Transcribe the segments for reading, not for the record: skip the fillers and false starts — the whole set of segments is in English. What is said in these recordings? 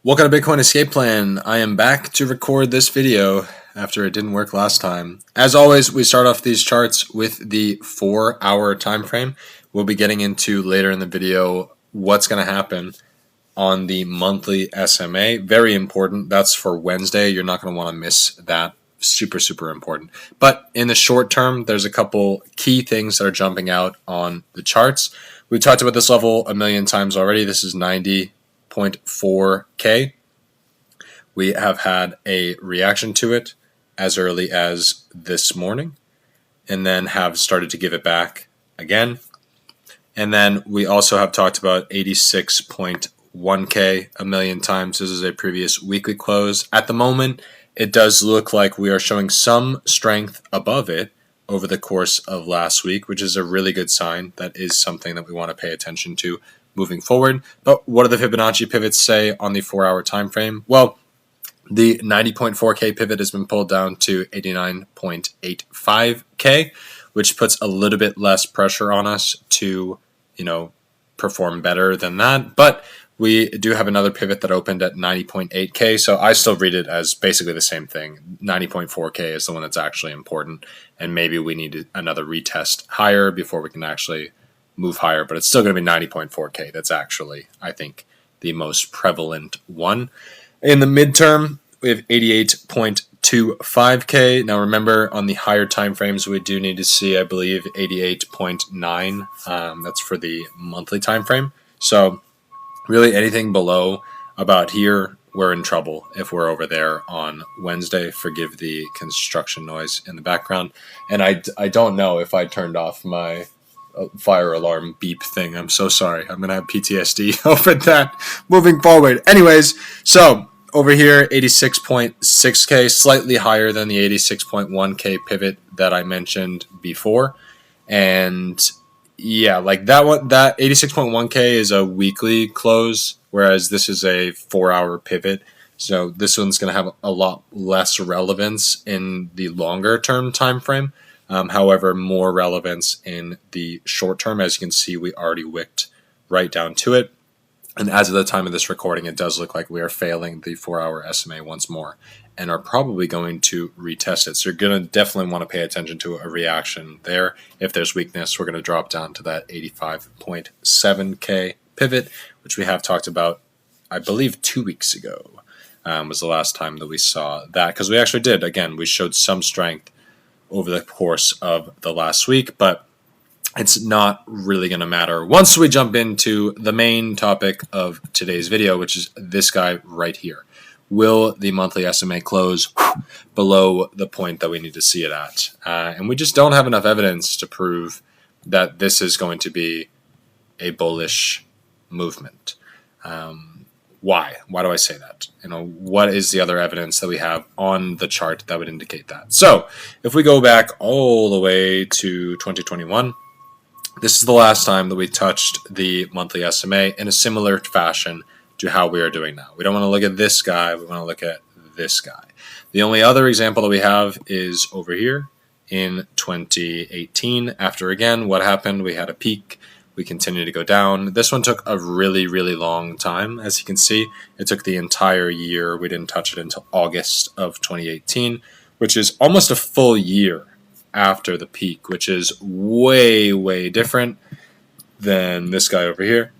Welcome to Bitcoin Escape Plan. I am back to record this video after it didn't work last time. As always, we start off these charts with the 4-hour time frame. We'll be getting into later in the video what's going to happen on the monthly SMA. Very important. That's for Wednesday. You're not going to want to miss that. Super important. But in the short term, there's a couple key things that are jumping out on the charts. We've talked about this level a million times already. This is 90.4K. We have had a reaction to it as early as this morning and then have started to give it back again. And then we also have talked about 86.1K a million times. This is a previous weekly close. At the moment, it does look like we are showing some strength above it over the course of last week, which is a really good sign. That is something that we want to pay attention to moving forward. But what do the Fibonacci pivots say on the 4-hour time frame? Well, the 90.4K pivot has been pulled down to 89.85K, which puts a little bit less pressure on us to, perform better than that. But we do have another pivot that opened at 90.8K, so I still read it as basically the same thing. 90.4K is the one that's actually important, and maybe we need another retest higher before we can actually move higher, but it's still going to be 90.4K. That's actually, I think, the most prevalent one. In the midterm, we have 88.25K. Now remember, on the higher time frames, we do need to see, I believe, 88.9. That's for the monthly time frame. So really anything below about here, we're in trouble if we're over there on Wednesday. Forgive the construction noise in the background. And I don't know if I turned off my fire alarm beep thing. I'm so sorry. I'm going to have PTSD over that moving forward. Anyways, so over here, 86.6K, slightly higher than the 86.1K pivot that I mentioned before. And yeah, like that one, that 86.1K is a weekly close, whereas this is a 4-hour pivot. So this one's going to have a lot less relevance in the longer term time frame. However, more relevance in the short term. As you can see, we already wicked right down to it. And as of the time of this recording, it does look like we are failing the 4-hour SMA once more and are probably going to retest it. So you're going to definitely want to pay attention to a reaction there. If there's weakness, we're going to drop down to that 85.7K pivot, which we have talked about, I believe, 2 weeks ago was the last time that we saw that. Because we actually did. Again, we showed some strength over the course of the last week, but it's not really going to matter once we jump into the main topic of today's video, which is this guy right here. Will the monthly SMA close below the point that we need to see it at? And we just don't have enough evidence to prove that this is going to be a bullish movement. Why? Why do I say that? What is the other evidence that we have on the chart that would indicate that? So if we go back all the way to 2021, this is the last time that we touched the monthly SMA in a similar fashion to how we are doing now. We don't want to look at this guy. We want to look at this guy. The only other example that we have is over here in 2018. After, again, what happened? We had a peak. We continued to go down. This one took a really long time. As you can see, it took the entire year. We didn't touch it until August of 2018, which is almost a full year after the peak, which is way different than this guy over here,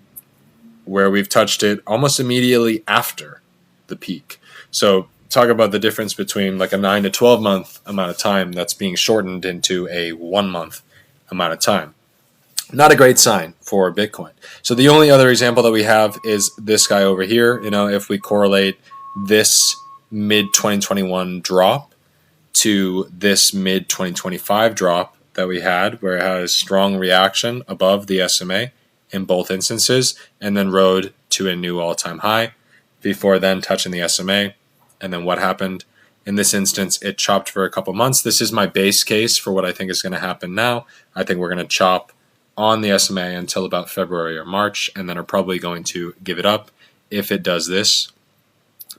where we've touched it almost immediately after the peak. So talk about the difference between like a 9 to 12 month amount of time that's being shortened into a 1 month amount of time. Not a great sign for Bitcoin. So the only other example that we have is this guy over here. If we correlate this mid 2021 drop to this mid-2025 drop that we had, where it had a strong reaction above the SMA in both instances, and then rode to a new all-time high before then touching the SMA. And then what happened? In this instance, it chopped for a couple months. This is my base case for what I think is going to happen now. I think we're going to chop on the SMA until about February or March, and then are probably going to give it up. If it does this,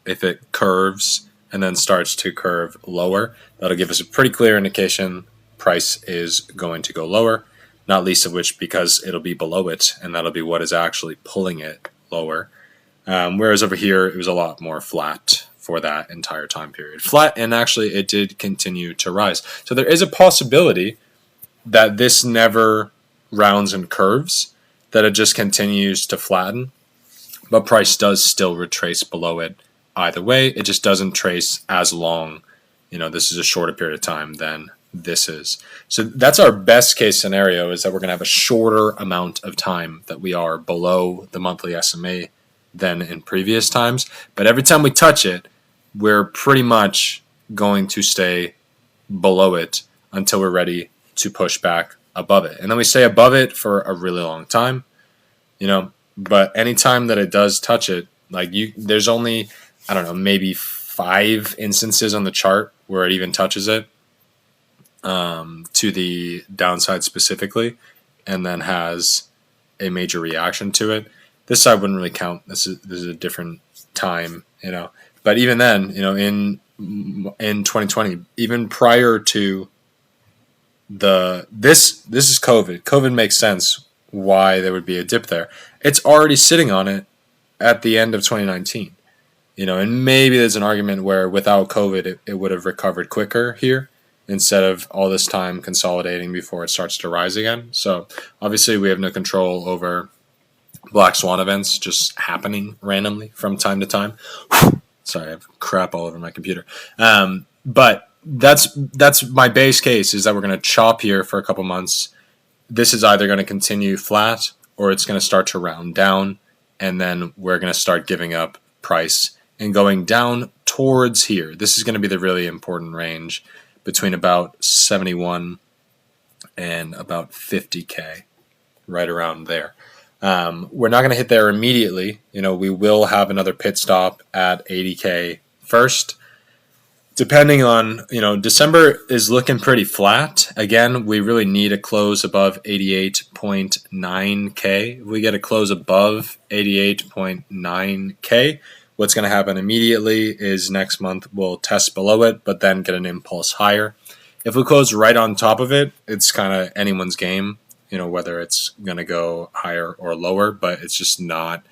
if it curves and then starts to curve lower, that'll give us a pretty clear indication price is going to go lower, not least of which because it'll be below it, and that'll be what is actually pulling it lower. Whereas over here, it was a lot more flat for that entire time period. Flat, and actually it did continue to rise. So there is a possibility that this never rounds and curves, that it just continues to flatten, but price does still retrace below it either way. It just doesn't trace as long. This is a shorter period of time than this is. So that's our best case scenario, is that we're going to have a shorter amount of time that we are below the monthly SMA than in previous times. But every time we touch it, we're pretty much going to stay below it until we're ready to push back above it. And then we stay above it for a really long time, but anytime that it does touch it, there's only, I don't know, maybe 5 instances on the chart where it even touches it to the downside specifically, and then has a major reaction to it. This side wouldn't really count. This is a different time, But even then, in 2020, even prior to this is COVID. COVID makes sense why there would be a dip there. It's already sitting on it at the end of 2019. And maybe there's an argument where without COVID, it would have recovered quicker here instead of all this time consolidating before it starts to rise again. So obviously we have no control over black swan events just happening randomly from time to time. Sorry, I have crap all over my computer. But that's my base case, is that we're going to chop here for a couple months. This is either going to continue flat or it's going to start to round down, and then we're going to start giving up price and going down towards here. This is going to be the really important range between about 71 and about 50K, right around there. We're not going to hit there immediately. We will have another pit stop at 80K first. Depending on, December is looking pretty flat. Again, we really need a close above 88.9K. If we get a close above 88.9K, what's going to happen immediately is next month we'll test below it, but then get an impulse higher. If we close right on top of it, it's kind of anyone's game, whether it's going to go higher or lower, but it's just not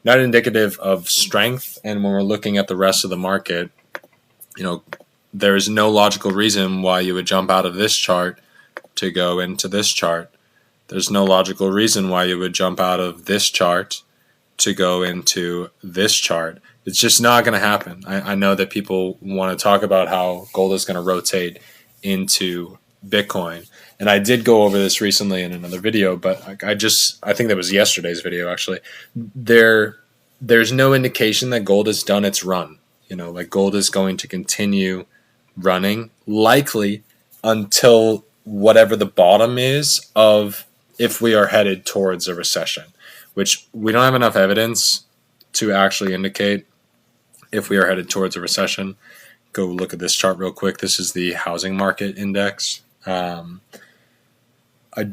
indicative of strength. And when we're looking at the rest of the market, there's no logical reason why you would jump out of this chart to go into this chart. There's no logical reason why you would jump out of this chart to go into this chart. It's just not going to happen. I know that people want to talk about how gold is going to rotate into Bitcoin. And I did go over this recently in another video, but I think that was yesterday's video, actually. There's no indication that gold has done its run. Gold is going to continue running, likely until whatever the bottom is of if we are headed towards a recession, which we don't have enough evidence to actually indicate if we are headed towards a recession. Go look at this chart real quick. This is the housing market index. I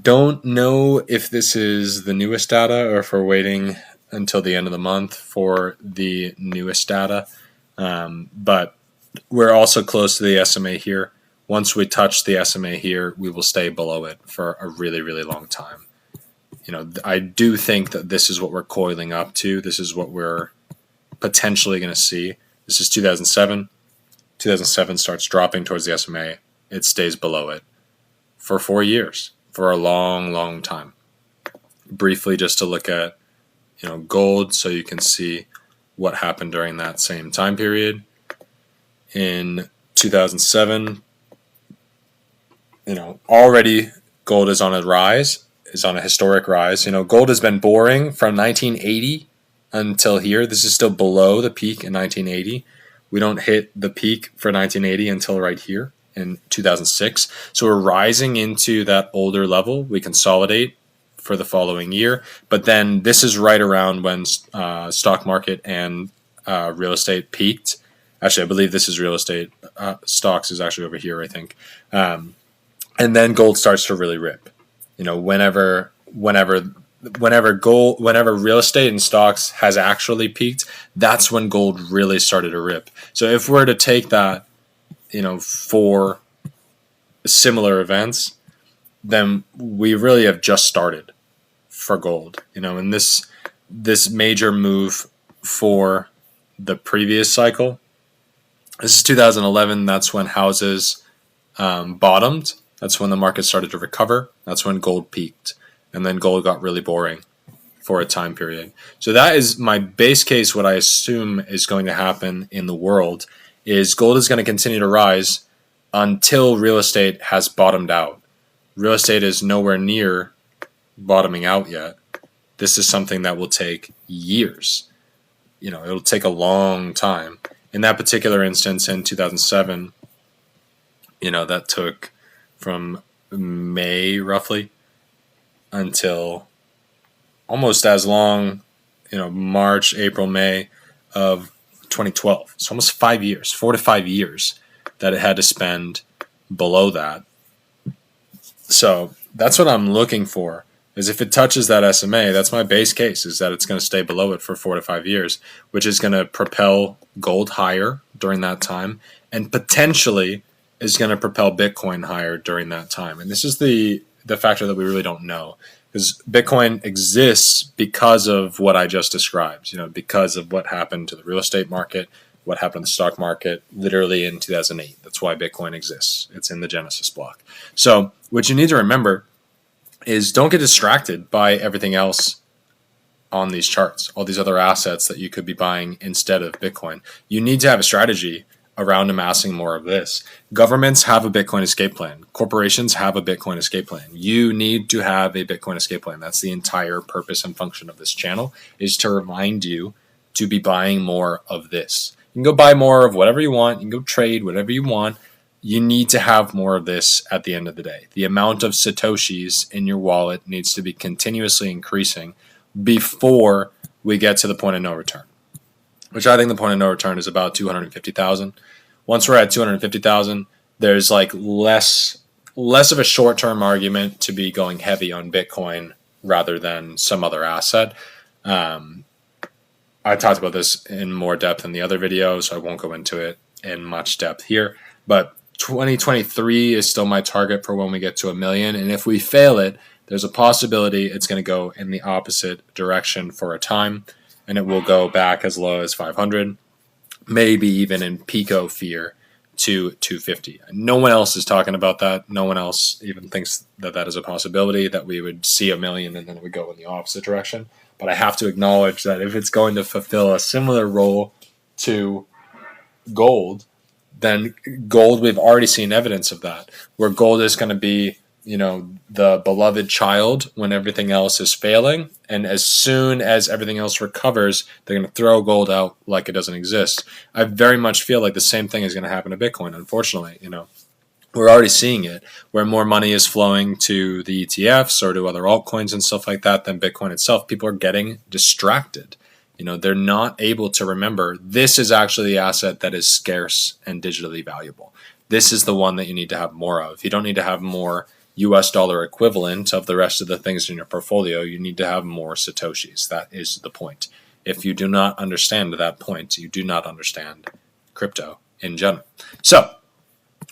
don't know if this is the newest data or if we're waiting until the end of the month for the newest data. But we're also close to the SMA here. Once we touch the SMA here, we will stay below it for a really, really long time. I do think that this is what we're coiling up to. This is what we're potentially going to see. This is 2007. 2007 starts dropping towards the SMA. It stays below it for 4 years, for a long, long time. Briefly, just to look at, gold, so you can see what happened during that same time period. In 2007, already gold is on a rise, is on a historic rise. Gold has been boring from 1980 until here. This is still below the peak in 1980. We don't hit the peak for 1980 until right here in 2006. So we're rising into that older level. We consolidate for the following year. But then this is right around when stock market and real estate peaked. Actually, I believe this is real estate. Stocks is actually over here, I think. And then gold starts to really rip. Whenever real estate and stocks has actually peaked, that's when gold really started to rip. So if we're to take that, for similar events, then we really have just started for gold. And this major move for the previous cycle. This is 2011. That's when houses bottomed. That's when the market started to recover. That's when gold peaked. And then gold got really boring for a time period. So that is my base case. What I assume is going to happen in the world is gold is going to continue to rise until real estate has bottomed out. Real estate is nowhere near bottoming out yet. This is something that will take years. It'll take a long time. In that particular instance, in 2007, that took from May roughly until almost as long, March, April, May of 2012. So almost 5 years, 4 to 5 years that it had to spend below that. So that's what I'm looking for, is if it touches that SMA, that's my base case, is that it's going to stay below it for 4 to 5 years, which is going to propel gold higher during that time and potentially is going to propel Bitcoin higher during that time. And this is the factor that we really don't know, because Bitcoin exists because of what I just described, because of what happened to the real estate market, what happened to the stock market literally in 2008. That's why Bitcoin exists. It's in the Genesis block. So what you need to remember is don't get distracted by everything else on these charts, all these other assets that you could be buying instead of Bitcoin. You need to have a strategy around amassing more of this. Governments have a Bitcoin escape plan. Corporations have a Bitcoin escape plan. You need to have a Bitcoin escape plan. That's the entire purpose and function of this channel, is to remind you to be buying more of this. You can go buy more of whatever you want. You can go trade whatever you want. You need to have more of this at the end of the day. The amount of Satoshis in your wallet needs to be continuously increasing before we get to the point of no return, which I think the point of no return is about 250,000. Once we're at 250,000, there's like less of a short-term argument to be going heavy on Bitcoin rather than some other asset. I talked about this in more depth in the other video, so I won't go into it in much depth here. But 2023 is still my target for when we get to 1 million. And if we fail it, there's a possibility it's going to go in the opposite direction for a time, and it will go back as low as 500, maybe even in Pico fear to 250. No one else is talking about that. No one else even thinks that that is a possibility, that we would see 1 million and then it would go in the opposite direction. But I have to acknowledge that if it's going to fulfill a similar role to gold, then gold, we've already seen evidence of that, where gold is going to be, the beloved child when everything else is failing. And as soon as everything else recovers, they're going to throw gold out like it doesn't exist. I very much feel like the same thing is going to happen to Bitcoin, unfortunately. We're already seeing it, where more money is flowing to the ETFs or to other altcoins and stuff like that than Bitcoin itself. People are getting distracted. They're not able to remember this is actually the asset that is scarce and digitally valuable. This is the one that you need to have more of. You don't need to have more US dollar equivalent of the rest of the things in your portfolio. You need to have more Satoshis. That is the point. If you do not understand that point, you do not understand crypto in general. So,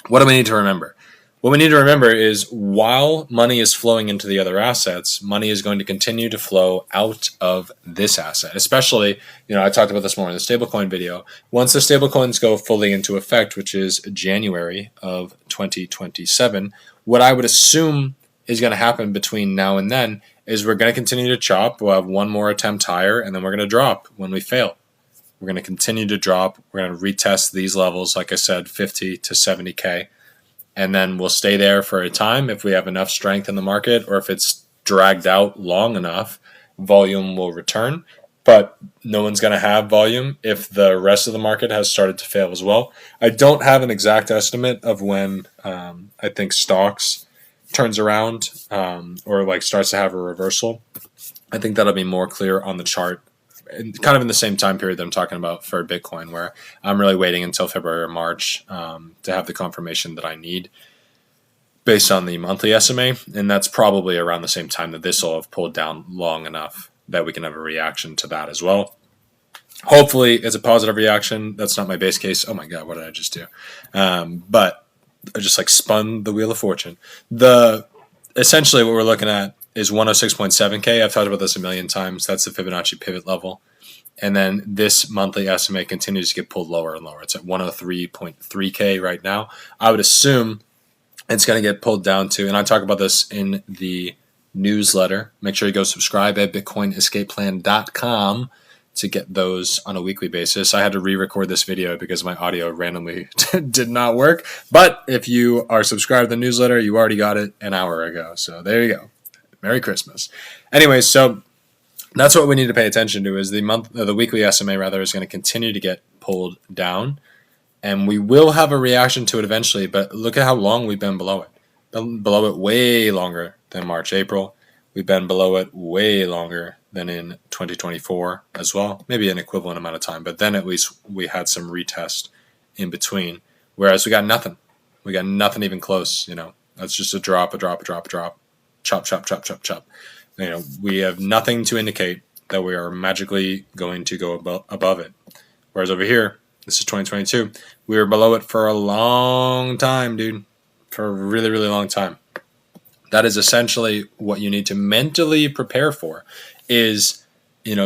what do we need to remember? What we need to remember is while money is flowing into the other assets, money is going to continue to flow out of this asset. Especially, I talked about this more in the stablecoin video. Once the stablecoins go fully into effect, which is January of 2027, what I would assume is going to happen between now and then is we're going to continue to chop. We'll have one more attempt higher, and then we're going to drop when we fail. We're going to continue to drop. We're going to retest these levels, like I said, 50 to 70K. And then we'll stay there for a time if we have enough strength in the market, or if it's dragged out long enough, volume will return. But no one's going to have volume if the rest of the market has started to fail as well. I don't have an exact estimate of when I think stocks turns around or starts to have a reversal. I think that'll be more clear on the chart, and kind of in the same time period that I'm talking about for Bitcoin, where I'm really waiting until February or March to have the confirmation that I need based on the monthly SMA. And that's probably around the same time that this will have pulled down long enough that we can have a reaction to that as well. Hopefully it's a positive reaction. That's not my base case. Oh my God, what did I just do? But I just spun the wheel of fortune. Essentially what we're looking at is 106.7K. I've talked about this a million times. That's the Fibonacci pivot level. And then this monthly SMA continues to get pulled lower and lower. It's at 103.3K right now. I would assume it's going to get pulled down to, and I talk about this in the newsletter. Make sure you go subscribe at bitcoinescapeplan.com to get those on a weekly basis. I had to re-record this video because my audio randomly did not work. But if you are subscribed to the newsletter, you already got it an hour ago. So there you go. Merry Christmas. Anyway, so that's what we need to pay attention to is the weekly SMA rather is going to continue to get pulled down. And we will have a reaction to it eventually, but look at how long we've been below it. Been below it way longer than March, April. We've been below it way longer than in 2024 as well. Maybe an equivalent amount of time, but then at least we had some retest in between. Whereas we got nothing. We got nothing even close, That's just a drop. Chop, chop, chop, chop, chop. We have nothing to indicate that we are magically going to go above it. Whereas over here, this is 2022. We were below it for a long time, dude. For a really, really long time. That is essentially what you need to mentally prepare for is,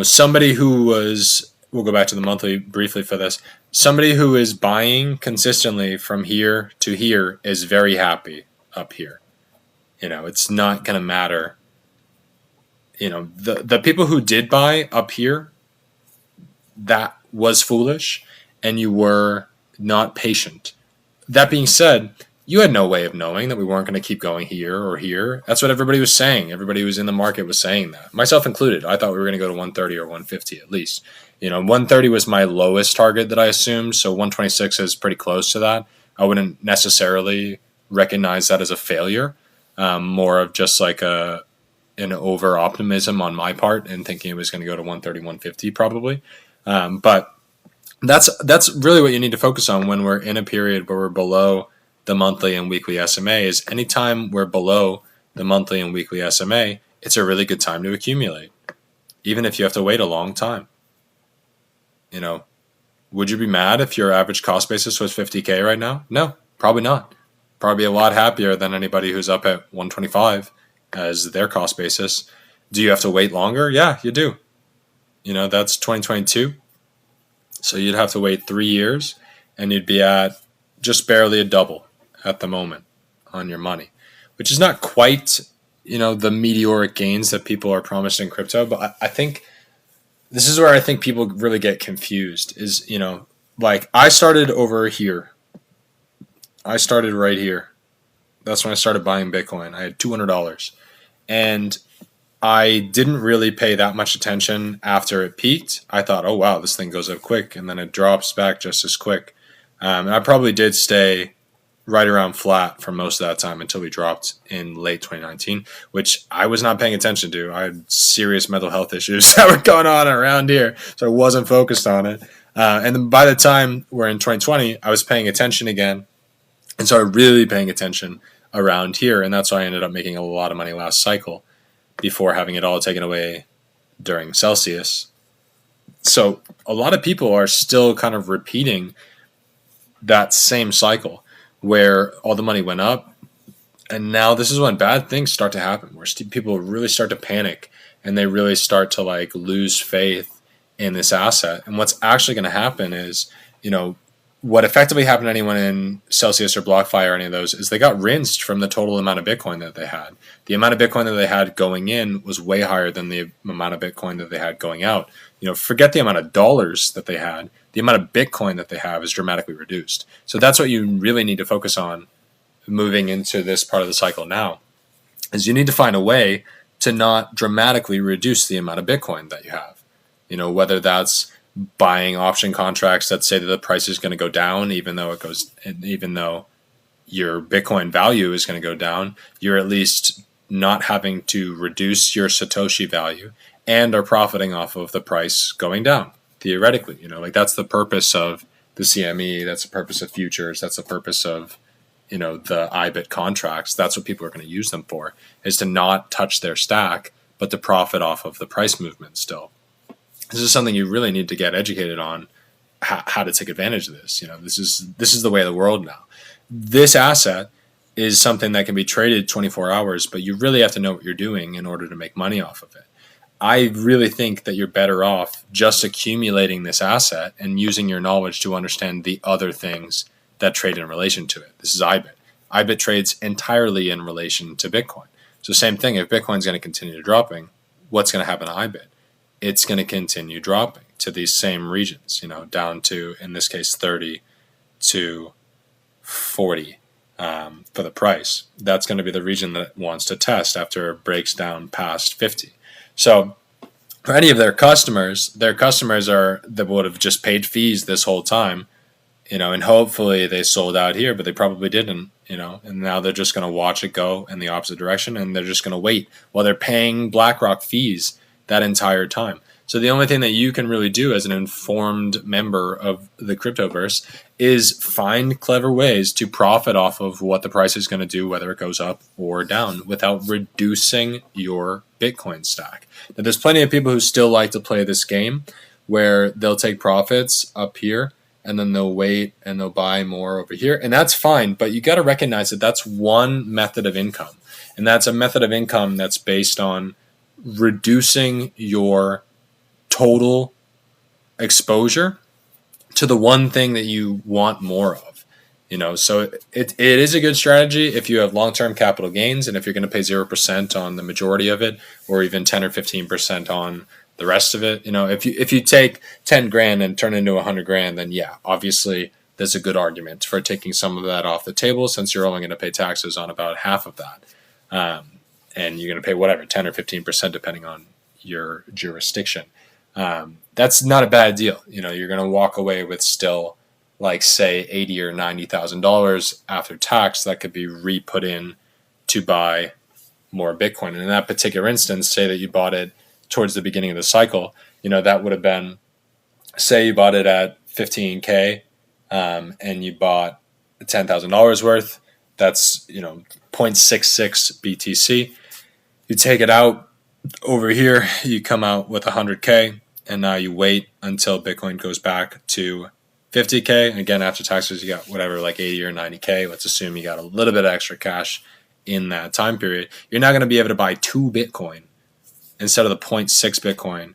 somebody who was, we'll go back to the monthly briefly for this. Somebody who is buying consistently from here to here is very happy up here. It's not going to matter. The people who did buy up here, that was foolish. And you were not patient. That being said, you had no way of knowing that we weren't going to keep going here or here. That's what everybody was saying. Everybody who was in the market was saying that, myself included. I thought we were going to go to 130 or 150 at least. 130 was my lowest target that I assumed, so 126 is pretty close to that. I wouldn't necessarily recognize that as a failure, more of just like an over optimism on my part and thinking it was going to go to 130, 150 probably. But that's really what you need to focus on when we're in a period where we're below the monthly and weekly SMA is anytime we're below the monthly and weekly SMA, it's a really good time to accumulate, even if you have to wait a long time. Would you be mad if your average cost basis was 50K right now? No, probably not. Probably a lot happier than anybody who's up at 125 as their cost basis. Do you have to wait longer? Yeah, you do. That's 2022. So you'd have to wait 3 years and you'd be at just barely a double at the moment on your money, which is not quite, the meteoric gains that people are promised in crypto. But I think this is where I think people really get confused is, like I started over here. I started right here. That's when I started buying Bitcoin. I had $200 and I didn't really pay that much attention after it peaked. I thought, oh, wow, this thing goes up quick, and then it drops back just as quick. And I probably did stay right around flat for most of that time until we dropped in late 2019, which I was not paying attention to. I had serious mental health issues that were going on around here, so I wasn't focused on it. And then by the time we're in 2020, I was paying attention again, and started really paying attention around here, and that's why I ended up making a lot of money last cycle, before having it all taken away during Celsius. So a lot of people are still kind of repeating that same cycle where all the money went up. And now this is when bad things start to happen, where people really start to panic and they really start to lose faith in this asset. And what's actually going to happen is, what effectively happened to anyone in Celsius or BlockFi or any of those is they got rinsed from the total amount of Bitcoin that they had. The amount of Bitcoin that they had going in was way higher than the amount of Bitcoin that they had going out. Forget the amount of dollars that they had. The amount of Bitcoin that they have is dramatically reduced. So that's what you really need to focus on moving into this part of the cycle now, is you need to find a way to not dramatically reduce the amount of Bitcoin that you have. Whether that's buying option contracts that say that the price is going to go down, even though your Bitcoin value is going to go down, you're at least not having to reduce your Satoshi value and are profiting off of the price going down, theoretically. That's the purpose of the CME, that's the purpose of futures, that's the purpose of, the IBIT contracts. That's what people are going to use them for, is to not touch their stack, but to profit off of the price movement still. This is something you really need to get educated on, how to take advantage of this. This is the way of the world now. This asset is something that can be traded 24 hours, but you really have to know what you're doing in order to make money off of it. I really think that you're better off just accumulating this asset and using your knowledge to understand the other things that trade in relation to it. This is IBIT. IBIT trades entirely in relation to Bitcoin. So same thing, if Bitcoin's going to continue dropping, what's going to happen to IBIT? It's going to continue dropping to these same regions, down to, in this case, 30 to 40 for the price. That's going to be the region that it wants to test after it breaks down past 50. So for any of their customers are that would have just paid fees this whole time, and hopefully they sold out here, but they probably didn't, and now they're just going to watch it go in the opposite direction, and they're just going to wait while they're paying BlackRock fees that entire time. So the only thing that you can really do as an informed member of the cryptoverse is find clever ways to profit off of what the price is going to do, whether it goes up or down, without reducing your Bitcoin stack. Now, there's plenty of people who still like to play this game where they'll take profits up here and then they'll wait and they'll buy more over here. And that's fine, but you got to recognize that that's one method of income. And that's a method of income that's based on reducing your total exposure to the one thing that you want more of. So it is a good strategy if you have long-term capital gains, and if you're going to pay 0% on the majority of it, or even 10 or 15% on the rest of it. If you take 10 grand and turn it into 100 grand, then yeah, obviously there's a good argument for taking some of that off the table, since you're only going to pay taxes on about half of that. And you're going to pay whatever, 10 or 15% depending on your jurisdiction. That's not a bad deal. You're going to walk away with still, like, say, $80,000 or $90,000 after tax that could be re-put in to buy more Bitcoin. And in that particular instance, say that you bought it towards the beginning of the cycle, that would have been, say you bought it at 15K, and you bought $10,000 worth. That's, 0.66 BTC. You take it out over here, you come out with 100K, and now you wait until Bitcoin goes back to 50K. And again, after taxes, you got whatever, like 80 or 90K. Let's assume you got a little bit of extra cash in that time period. You're not going to be able to buy 2 Bitcoin instead of the 0.6 Bitcoin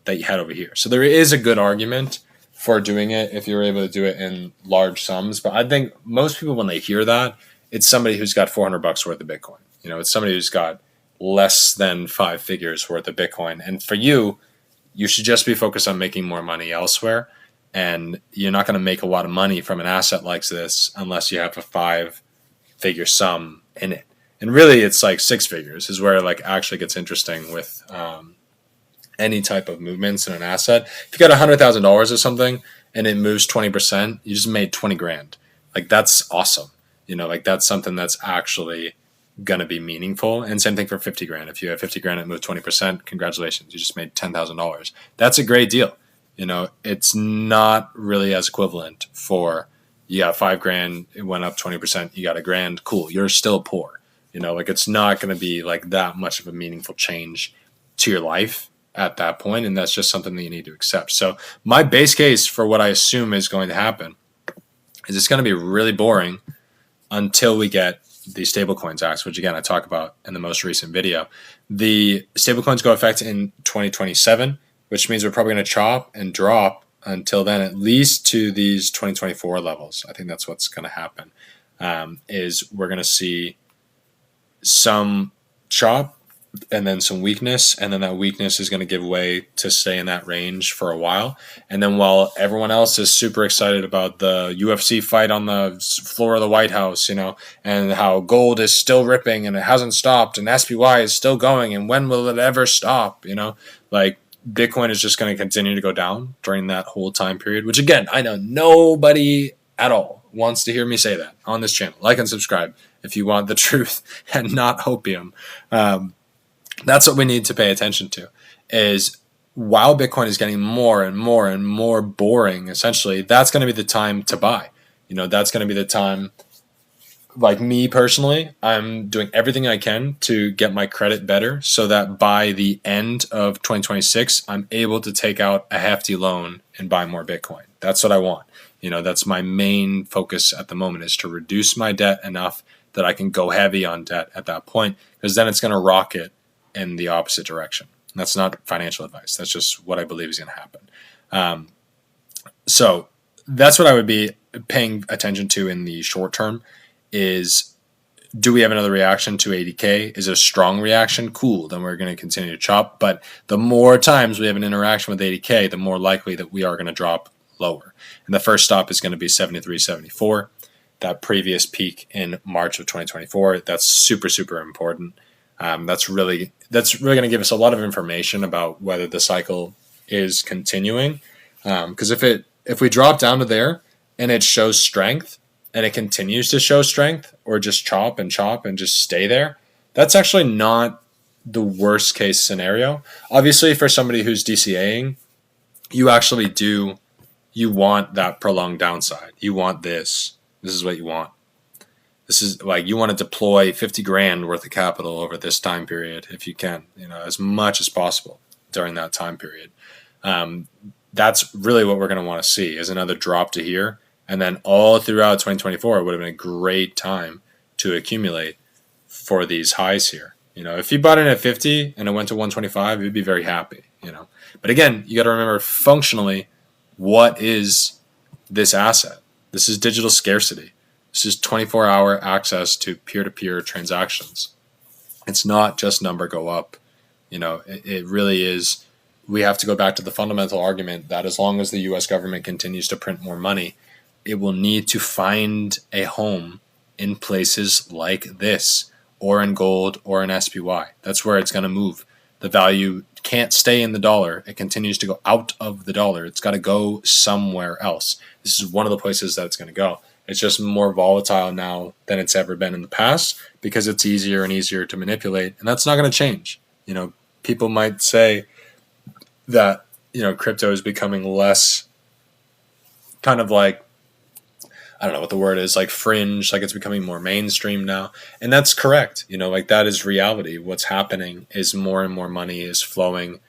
that you had over here. So there is a good argument for doing it if you're able to do it in large sums. But I think most people, when they hear that, it's somebody who's got $400 worth of Bitcoin. It's somebody who's got less than 5 figures worth of Bitcoin. And for you, you should just be focused on making more money elsewhere. And you're not going to make a lot of money from an asset like this unless you have a 5-figure sum in it. And really, it's like 6 figures is where it actually gets interesting with any type of movements in an asset. If you got $100,000 or something and it moves 20%, you just made 20 grand. That's awesome. That's something that's actually going to be meaningful. And same thing for 50 grand. If you have 50 grand and it moved 20%, congratulations, you just made $10,000. That's a great deal. It's not really as equivalent for, you got 5 grand, it went up 20%, you got a grand, cool, you're still poor. It's not going to be that much of a meaningful change to your life at that point. And that's just something that you need to accept. So my base case for what I assume is going to happen is it's going to be really boring until we get the stablecoins acts, which again, I talk about in the most recent video. The stablecoins go effect in 2027, which means we're probably going to chop and drop until then, at least to these 2024 levels. I think that's what's going to happen, is we're going to see some chop and then some weakness, and then that weakness is going to give way to stay in that range for a while. And then while everyone else is super excited about the UFC fight on the floor of the White House, and how gold is still ripping and it hasn't stopped, and SPY is still going, and when will it ever stop? Bitcoin is just going to continue to go down during that whole time period, which again, I know nobody at all wants to hear me say that on this channel. Like and subscribe if you want the truth and not opium. That's what we need to pay attention to, is while Bitcoin is getting more and more and more boring, essentially, that's going to be the time to buy. That's going to be the time. Like me personally, I'm doing everything I can to get my credit better so that by the end of 2026, I'm able to take out a hefty loan and buy more Bitcoin. That's what I want. That's my main focus at the moment, is to reduce my debt enough that I can go heavy on debt at that point, because then it's going to rocket in the opposite direction. And that's not financial advice. That's just what I believe is going to happen. Um, so that's what I would be paying attention to in the short term is, do we have another reaction to 80K? Is it a strong reaction? Cool. Then we're going to continue to chop. But the more times we have an interaction with 80K, the more likely that we are going to drop lower. And the first stop is going to be 73.74, that previous peak in March of 2024. That's super, super important. That's really going to give us a lot of information about whether the cycle is continuing. Because if we drop down to there and it shows strength, and it continues to show strength, or just chop and just stay there, that's actually not the worst case scenario. Obviously, for somebody who's DCAing, you want that prolonged downside. You want this. This is what you want. This is like, you want to deploy 50 grand worth of capital over this time period if you can, as much as possible during that time period. That's really what we're going to want to see, is another drop to here. And then all throughout 2024, it would have been a great time to accumulate for these highs here. If you bought in at 50 and it went to 125, you'd be very happy, But again, you got to remember, functionally, what is this asset? This is digital scarcity. This is 24-hour access to peer-to-peer transactions. It's not just number go up. It really is. We have to go back to the fundamental argument that as long as the U.S. government continues to print more money, it will need to find a home in places like this, or in gold, or in SPY. That's where it's going to move. The value can't stay in the dollar. It continues to go out of the dollar. It's got to go somewhere else. This is one of the places that it's going to go. It's just more volatile now than it's ever been in the past, because it's easier and easier to manipulate, and that's not going to change. People might say that, crypto is becoming less kind of like, I don't know what the word is, like fringe, like it's becoming more mainstream now. And that's correct. That is reality. What's happening is more and more money is flowing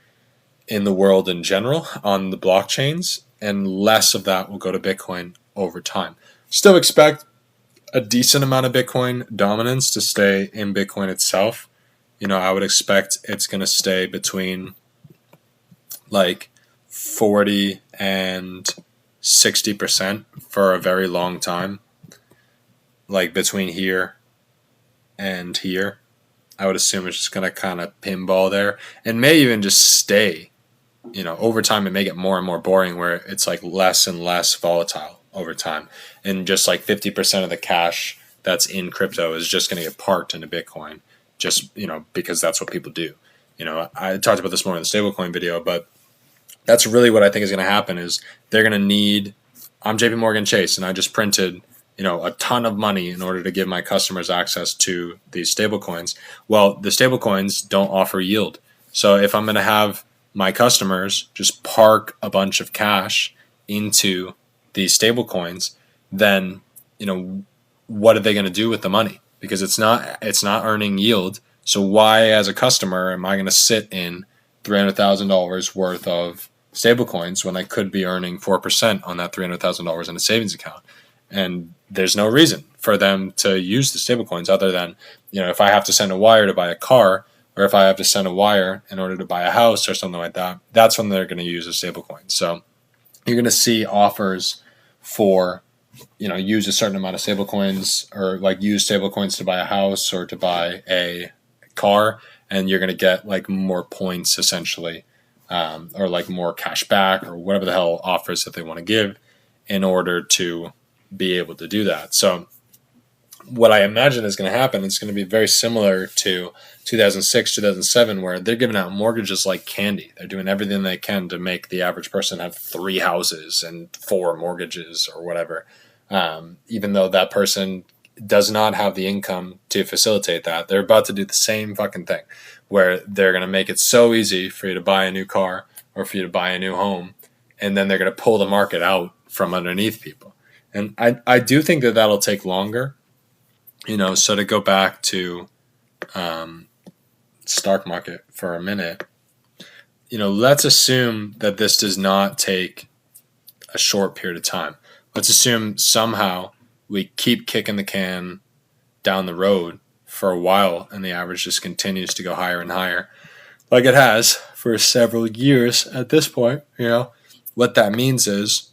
in the world in general on the blockchains, and less of that will go to Bitcoin over time. Still expect a decent amount of Bitcoin dominance to stay in Bitcoin itself. I would expect it's going to stay between like 40 and 60% for a very long time, like between here and here. I would assume it's just going to kind of pinball there, and may even just stay. Over time it may get more and more boring, where it's like less and less volatile over time, and just like 50% of the cash that's in crypto is just going to get parked into Bitcoin, just because that's what people do. I talked about this more in the stablecoin video, but that's really what I think is going to happen. Is they're going to need, I'm JP Morgan Chase, and I just printed a ton of money in order to give my customers access to these stablecoins. Well, the stablecoins don't offer yield. So if I'm going to have my customers just park a bunch of cash into these stablecoins, then what are they going to do with the money? Because it's not earning yield. So why, as a customer, am I going to sit in $300,000 worth of stablecoins when I could be earning 4% on that $300,000 in a savings account? And there's no reason for them to use the stablecoins other than, if I have to send a wire to buy a car, or if I have to send a wire in order to buy a house or something like that, that's when they're going to use a stablecoin. So you're going to see offers for, use a certain amount of stablecoins, or like use stablecoins to buy a house or to buy a car, and you're going to get like more points essentially, or like more cash back, or whatever the hell offers that they want to give in order to be able to do that. So what I imagine is going to happen, it's going to be very similar to 2006, 2007, where they're giving out mortgages like candy. They're doing everything they can to make the average person have 3 houses and 4 mortgages or whatever, even though that person does not have the income to facilitate that. They're about to do the same fucking thing, where they're going to make it so easy for you to buy a new car or for you to buy a new home, and then they're going to pull the market out from underneath people. And I do think that that'll take longer. So to go back to stock market for a minute, let's assume that this does not take a short period of time. Let's assume somehow we keep kicking the can down the road for a while, and the average just continues to go higher and higher, like it has for several years at this point. What that means is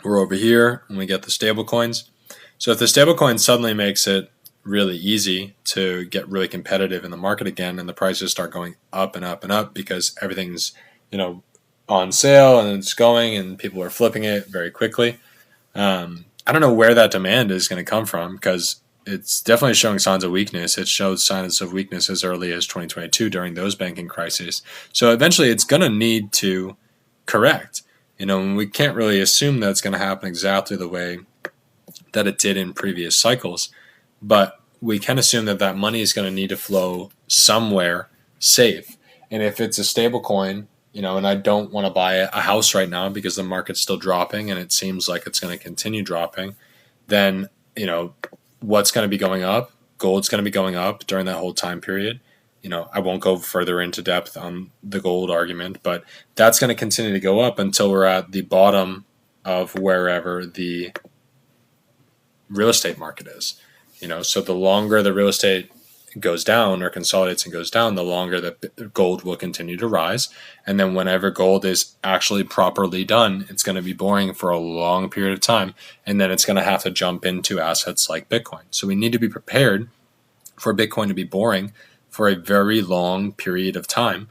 we're over here and we get the stable coins. So if the stable coin suddenly makes it really easy to get really competitive in the market again, and the prices start going up and up and up because everything's on sale and it's going and people are flipping it very quickly. I don't know where that demand is going to come from, because it's definitely showing signs of weakness. It showed signs of weakness as early as 2022 during those banking crises. So eventually it's going to need to correct. And we can't really assume that it's going to happen exactly the way that it did in previous cycles, but we can assume that that money is going to need to flow somewhere safe. And if it's a stable coin, and I don't want to buy a house right now because the market's still dropping and it seems like it's going to continue dropping, then, what's going to be going up? Gold's going to be going up during that whole time period. I won't go further into depth on the gold argument, but that's going to continue to go up until we're at the bottom of wherever the real estate market is. So the longer the real estate goes down or consolidates and goes down, the longer that gold will continue to rise. And then whenever gold is actually properly done, it's going to be boring for a long period of time. And then it's going to have to jump into assets like Bitcoin. So we need to be prepared for Bitcoin to be boring for a very long period of time.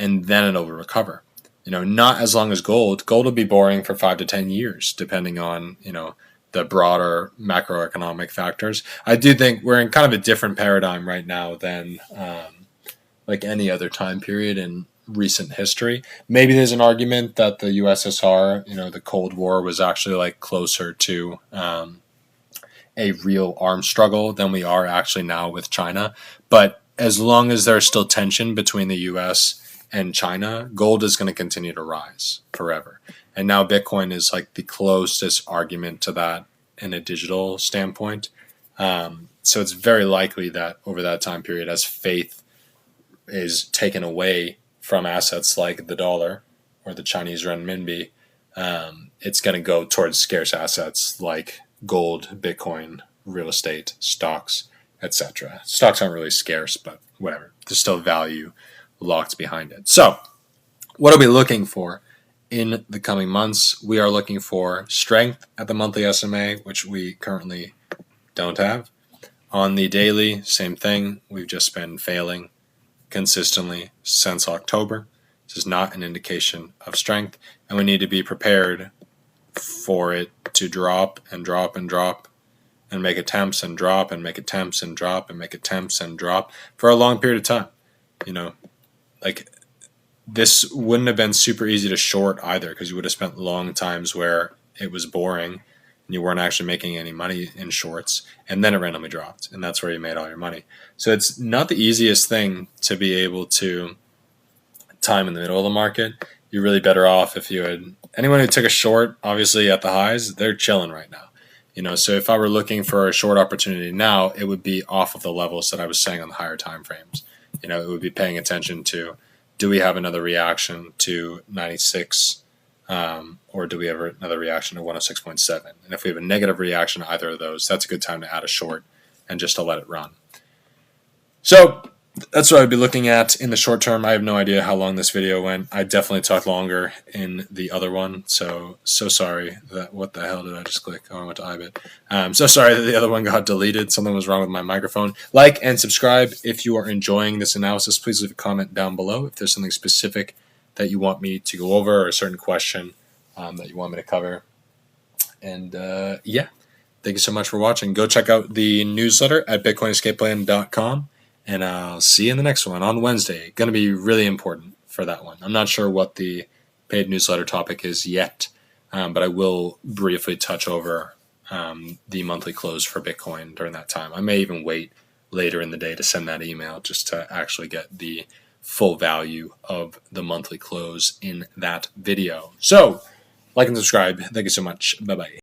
And then it'll recover. Not as long as gold. Gold will be boring for 5 to 10 years, depending on, the broader macroeconomic factors. I do think we're in kind of a different paradigm right now than like any other time period in recent history. Maybe there's an argument that the USSR, the Cold War, was actually like closer to a real arms struggle than we are actually now with China. But as long as there's still tension between the US and China, gold is going to continue to rise forever. And now Bitcoin is like the closest argument to that in a digital standpoint. So it's very likely that over that time period, as faith is taken away from assets like the dollar or the Chinese renminbi, it's going to go towards scarce assets like gold, Bitcoin, real estate, stocks, etc. Stocks aren't really scarce, but whatever. There's still value locked behind it. So what are we looking for in the coming months? We are looking for strength at the monthly SMA, which we currently don't have. On the daily, same thing. We've just been failing consistently since October. This is not an indication of strength, and we need to be prepared for it to drop and drop and drop and make attempts and drop and make attempts and drop and make attempts and drop for a long period of time. Like, this wouldn't have been super easy to short either, because you would have spent long times where it was boring and you weren't actually making any money in shorts, and then it randomly dropped, and that's where you made all your money. So it's not the easiest thing to be able to time in the middle of the market. You're really better off if you had anyone who took a short, obviously at the highs, they're chilling right now. So if I were looking for a short opportunity now, it would be off of the levels that I was saying on the higher time frames. It would be paying attention to, do we have another reaction to 96, or do we have another reaction to 106.7? And if we have a negative reaction to either of those, that's a good time to add a short and just to let it run. So that's what I'd be looking at in the short term. I have no idea how long this video went. I definitely talked longer in the other one. So sorry. What the hell did I just click? Oh, I went to iBit. So sorry that the other one got deleted. Something was wrong with my microphone. Like and subscribe if you are enjoying this analysis. Please leave a comment down below if there's something specific that you want me to go over, or a certain question that you want me to cover. And yeah, thank you so much for watching. Go check out the newsletter at bitcoinescapeplan.com. And I'll see you in the next one on Wednesday. Going to be really important for that one. I'm not sure what the paid newsletter topic is yet, but I will briefly touch over the monthly close for Bitcoin during that time. I may even wait later in the day to send that email just to actually get the full value of the monthly close in that video. So, like and subscribe. Thank you so much. Bye-bye.